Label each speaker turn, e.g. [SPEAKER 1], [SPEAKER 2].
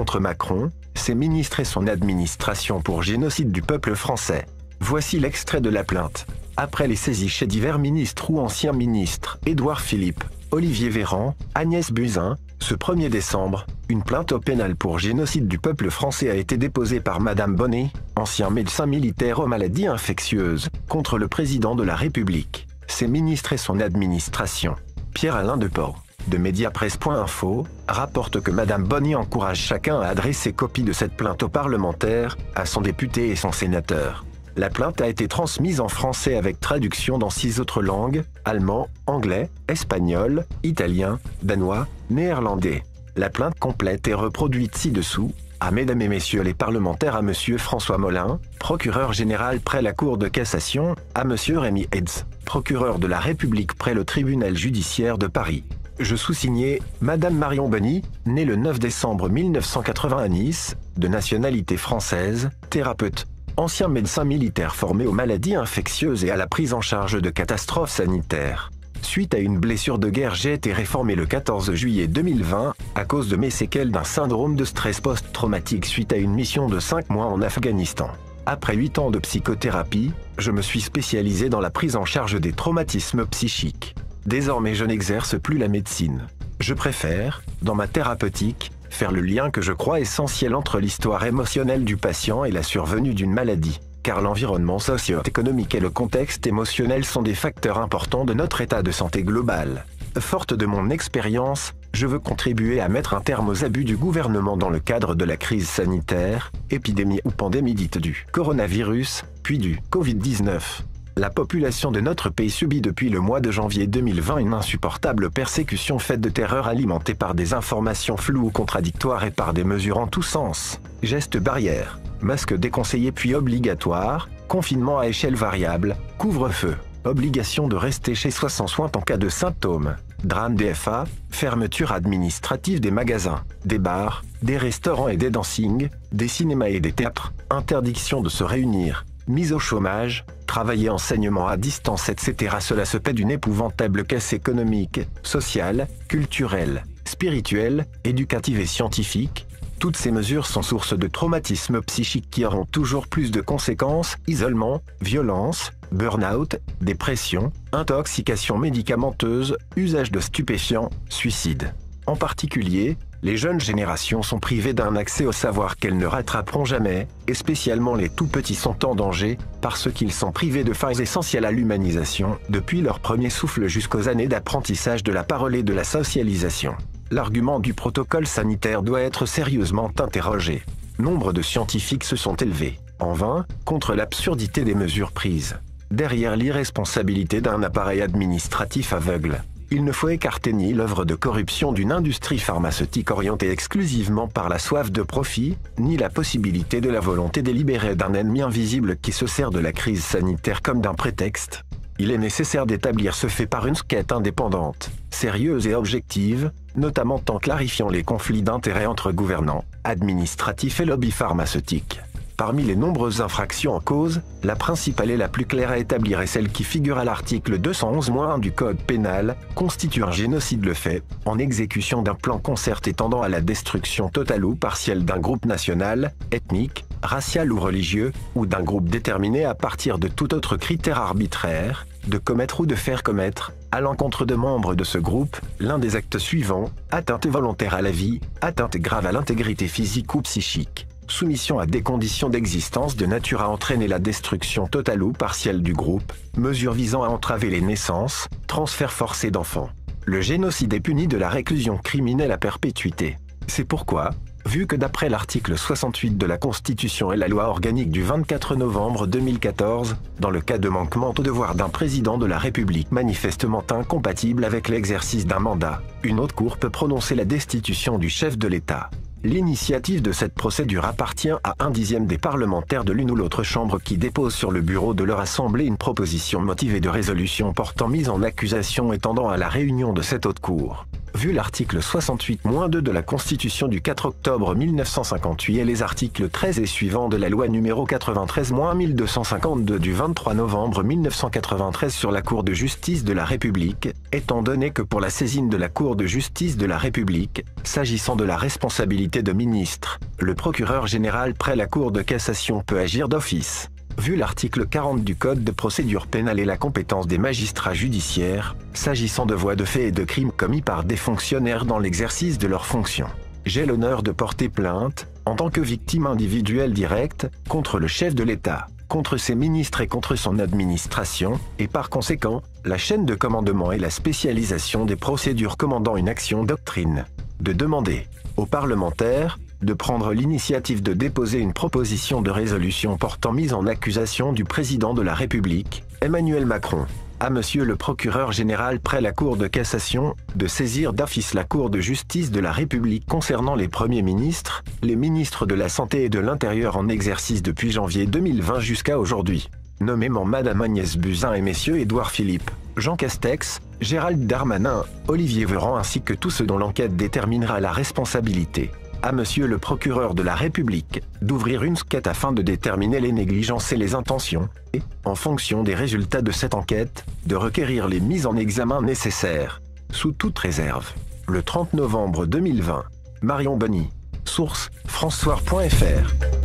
[SPEAKER 1] contre Macron, ses ministres et son administration pour génocide du peuple français. Voici l'extrait de la plainte. Après les saisies chez divers ministres ou anciens ministres, Édouard Philippe, Olivier Véran, Agnès Buzyn, ce 1er décembre, une plainte au pénal pour génocide du peuple français a été déposée par Madame Bonnet, ancien médecin militaire aux maladies infectieuses, contre le président de la République, ses ministres et son administration. Pierre-Alain Deport, de Mediapresse.info, rapporte que Madame Bonnet encourage chacun à adresser copie de cette plainte au parlementaire, à son député et son sénateur. La plainte a été transmise en français avec traduction dans 6 autres langues, allemand, anglais, espagnol, italien, danois, néerlandais. La plainte complète est reproduite ci-dessous. À Mesdames et Messieurs les parlementaires, à Monsieur François Molin, procureur général près la Cour de cassation, à Monsieur Rémy Heitz, procureur de la République près le tribunal judiciaire de Paris. Je sous-signais Madame Marion Bonny, née le 9 décembre 1980 à Nice, de nationalité française, thérapeute. Ancien médecin militaire formé aux maladies infectieuses et à la prise en charge de catastrophes sanitaires. Suite à une blessure de guerre, j'ai été réformé le 14 juillet 2020 à cause de mes séquelles d'un syndrome de stress post-traumatique suite à une mission de 5 mois en Afghanistan. Après 8 ans de psychothérapie, je me suis spécialisé dans la prise en charge des traumatismes psychiques. Désormais, je n'exerce plus la médecine. Je préfère, dans ma thérapeutique, faire le lien que je crois essentiel entre l'histoire émotionnelle du patient et la survenue d'une maladie, car l'environnement socio-économique et le contexte émotionnel sont des facteurs importants de notre état de santé global. Forte de mon expérience, je veux contribuer à mettre un terme aux abus du gouvernement dans le cadre de la crise sanitaire, épidémie ou pandémie dite du coronavirus, puis du Covid-19. La population de notre pays subit depuis le mois de janvier 2020 une insupportable persécution faite de terreur alimentée par des informations floues ou contradictoires et par des mesures en tous sens. Gestes barrières, masques déconseillés puis obligatoires, confinement à échelle variable, couvre-feu, obligation de rester chez soi sans soins en cas de symptômes, drame DFA, fermeture administrative des magasins, des bars, des restaurants et des dancing, des cinémas et des théâtres, interdiction de se réunir, mise au chômage, travailler, enseignement à distance, etc. Cela se paie d'une épouvantable casse économique, sociale, culturelle, spirituelle, éducative et scientifique. Toutes ces mesures sont source de traumatismes psychiques qui auront toujours plus de conséquences: isolement, violence, burn-out, dépression, intoxication médicamenteuse, usage de stupéfiants, suicide. En particulier, les jeunes générations sont privées d'un accès au savoir qu'elles ne rattraperont jamais, et spécialement les tout petits sont en danger, parce qu'ils sont privés de phases essentielles à l'humanisation, depuis leur premier souffle jusqu'aux années d'apprentissage de la parole et de la socialisation. L'argument du protocole sanitaire doit être sérieusement interrogé. Nombre de scientifiques se sont élevés, en vain, contre l'absurdité des mesures prises. Derrière l'irresponsabilité d'un appareil administratif aveugle, il ne faut écarter ni l'œuvre de corruption d'une industrie pharmaceutique orientée exclusivement par la soif de profit, ni la possibilité de la volonté délibérée d'un ennemi invisible qui se sert de la crise sanitaire comme d'un prétexte. Il est nécessaire d'établir ce fait par une enquête indépendante, sérieuse et objective, notamment en clarifiant les conflits d'intérêts entre gouvernants, administratifs et lobby pharmaceutiques. Parmi les nombreuses infractions en cause, la principale et la plus claire à établir est celle qui figure à l'article 211-1 du Code pénal, constitue un génocide le fait, en exécution d'un plan concerté tendant à la destruction totale ou partielle d'un groupe national, ethnique, racial ou religieux, ou d'un groupe déterminé à partir de tout autre critère arbitraire, de commettre ou de faire commettre, à l'encontre de membres de ce groupe, l'un des actes suivants: atteinte volontaire à la vie, atteinte grave à l'intégrité physique ou psychique, soumission à des conditions d'existence de nature à entraîner la destruction totale ou partielle du groupe, mesures visant à entraver les naissances, transfert forcé d'enfants. Le génocide est puni de la réclusion criminelle à perpétuité. C'est pourquoi, vu que d'après l'article 68 de la Constitution et la loi organique du 24 novembre 2014, dans le cas de manquement au devoir d'un président de la République manifestement incompatible avec l'exercice d'un mandat, une haute cour peut prononcer la destitution du chef de l'État. L'initiative de cette procédure appartient à 1/10 des parlementaires de l'une ou l'autre chambre qui déposent sur le bureau de leur assemblée une proposition motivée de résolution portant mise en accusation et tendant à la réunion de cette haute cour. vu l'article 68-2 de la Constitution du 4 octobre 1958 et les articles 13 et suivants de la loi numéro 93-1252 du 23 novembre 1993 sur la Cour de justice de la République, étant donné que pour la saisine de la Cour de justice de la République, s'agissant de la responsabilité de ministre, le procureur général près la Cour de cassation peut agir d'office. Vu l'article 40 du Code de procédure pénale et la compétence des magistrats judiciaires, s'agissant de voies de fait et de crimes commis par des fonctionnaires dans l'exercice de leurs fonctions. J'ai l'honneur de porter plainte, en tant que victime individuelle directe, contre le chef de l'État, contre ses ministres et contre son administration, et par conséquent, la chaîne de commandement et la spécialisation des procédures commandant une action doctrine. De demander aux parlementaires de prendre l'initiative de déposer une proposition de résolution portant mise en accusation du président de la République, Emmanuel Macron, à Monsieur le procureur général près la Cour de cassation, de saisir d'office la Cour de justice de la République concernant les premiers ministres, les ministres de la Santé et de l'Intérieur en exercice depuis janvier 2020 jusqu'à aujourd'hui, nommément Madame Agnès Buzyn et Messieurs Édouard Philippe, Jean Castex, Gérald Darmanin, Olivier Véran ainsi que tous ceux dont l'enquête déterminera la responsabilité. À Monsieur le procureur de la République, d'ouvrir une enquête afin de déterminer les négligences et les intentions, et, en fonction des résultats de cette enquête, de requérir les mises en examen nécessaires, sous toute réserve. Le 30 novembre 2020, Marion Bonny. Source, François.fr.